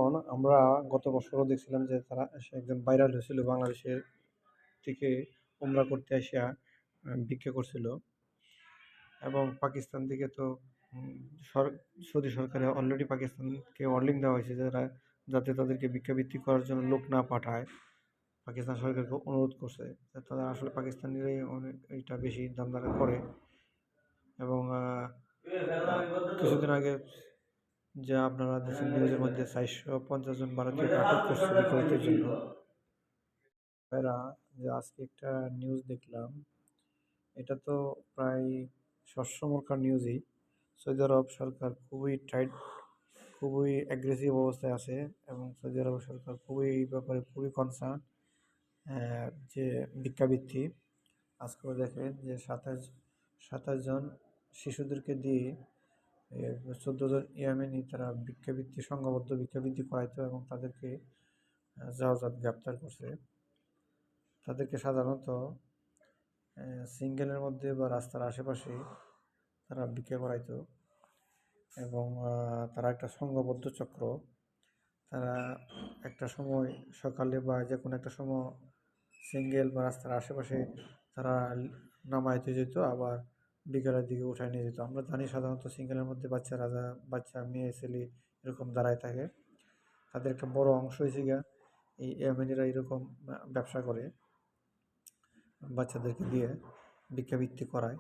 আমরা গত বছরও দেখছিলাম যে সে একজন ভাইরাল হয়েছিল বাংলাদেশের থেকে উমরা করতে আসিয়া ভিক্ষা করছিল। এবং পাকিস্তান থেকে তো উম, সর- সৌদি সরকারে অলরেডি পাকিস্তানকে ওয়ার্নিং দেওয়া হয়েছে যাতে তাদেরকে ভিক্ষাবৃত্তি করার জন্য লোক না পাঠায়। পাকিস্তান সরকারকে অনুরোধ করছে যে তারা আসলে পাকিস্তানিরাই অনেক এটা বেশি দাম দর করে। এবং কিছুদিন আগে যা আপনারা দেখছেন নিউজের মধ্যে 450 জন ভারতীয়কে আটক করছে ভিক্ষাবৃত্তির জন্য। ভাইরা, যে আজকে একটা নিউজ দেখলাম, এটা তো প্রায় সবসময়কার নিউজই। সৌদি আরব সরকার খুবই অ্যাগ্রেসিভ অবস্থায় আছে এবং সৌদি আরব সরকার খুবই এই ব্যাপারে খুবই কনসার্ন যে ভিক্ষাবৃত্তি। আজকেও দেখেন যে 27 জন শিশুদেরকে দিয়ে 14 জন ইয়েমেনি তারা সংঘবদ্ধ ভিক্ষাবৃত্তি করাইতো এবং তাদেরকে যাওজাত গ্রেপ্তার করছে। তাদেরকে সাধারণত সিঙ্গেলের মধ্যে বা রাস্তার আশেপাশে তারা ভিক্ষা করাইতো। এবং তারা একটা সংঘবদ্ধ চক্র। তারা একটা সময় সকালে বা যে কোনো একটা সময় সিঙ্গেল বা রাস্তার আশেপাশে তারা নামাইতে যেত, আবার বিকেলের দিকে উঠায় নিয়ে যেত। আমরা জানি সাধারণত সিঙ্গেলের মধ্যে বাচ্চা মেয়ে ছেলে এরকম দাঁড়ায় থাকে। তাদের একটা বড় অংশ হয়েছে গিয়া এই ইয়েমেনিরা এরকম ব্যবসা করে, বাচ্চাদেরকে দিয়ে ভিক্ষাবৃত্তি করায়।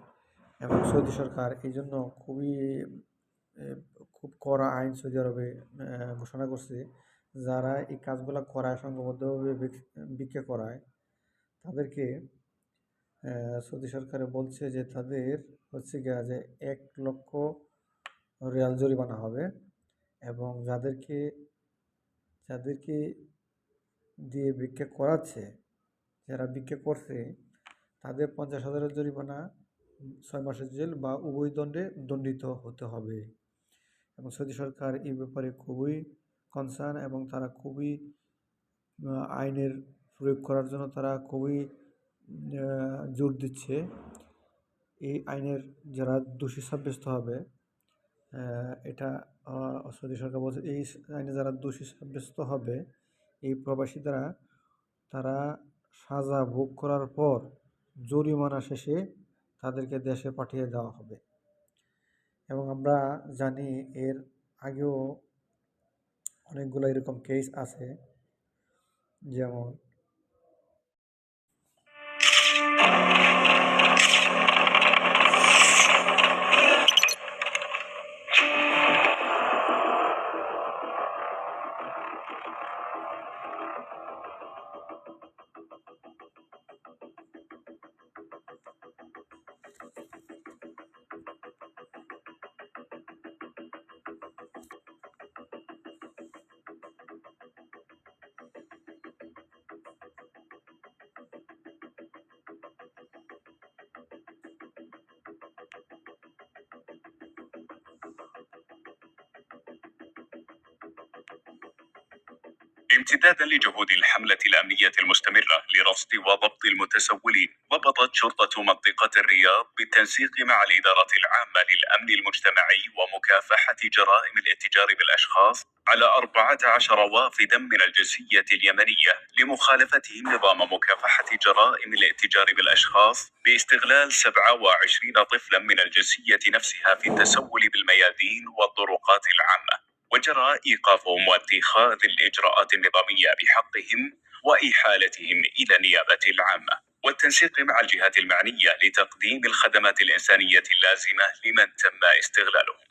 এবং সৌদি সরকার এই জন্য এ, খুব কড়া আইন সৌদি আরবে ঘোষণা করছে। যারা এই কাজগুলো করায়, সংঘবদ্ধভাবে ভিক্ষা করায়, তাদেরকে সৌদি সরকারে বলছে যে তাদের হচ্ছে গিয়া যে 1 লক্ষ রিয়াল জরিমানা হবে। এবং যাদেরকে যাদেরকে দিয়ে ভিক্ষা করাচ্ছে, যারা ভিক্ষা করছে, তাদের 50,000 জরিমানা, 6 মাসের জেল বা উভয় দণ্ডে দণ্ডিত হতে হবে। এবং সৌদি সরকার এই ব্যাপারে খুবই কনসার্ন এবং তারা খুবই আইনের প্রয়োগ করার জন্য তারা খুবই জোর দিচ্ছে। এই আইনের যারা দোষী সাব্যস্ত হবে, এটা সৌদি সরকার বলছে, এই আইনে যারা দোষী সাব্যস্ত হবে, এই প্রবাসী দ্বারা তারা সাজা ভোগ করার পর জরিমানা শেষে তাদেরকে দেশে পাঠিয়ে দেওয়া হবে। এবং আমরা জানি এর আগেও অনেকগুলো এরকম কেস আছে। যেমন امتدادا لجهود الحملة الأمنية المستمرة لرصد وضبط المتسولين، ضبطت شرطة منطقة الرياض بالتنسيق مع الإدارة العامة للأمن المجتمعي ومكافحة جرائم الاتجار بالأشخاص على 14 وافدا من الجنسية اليمنية لمخالفتهم نظام مكافحة جرائم الاتجار بالأشخاص باستغلال 27 طفلا من الجنسية نفسها في التسول بالميادين والطرقات العامة، وجرى إيقافهم واتخاذ الإجراءات النظامية بحقهم وإحالتهم إلى النيابة العامة والتنسيق مع الجهات المعنية لتقديم الخدمات الإنسانية اللازمة لمن تم استغلاله.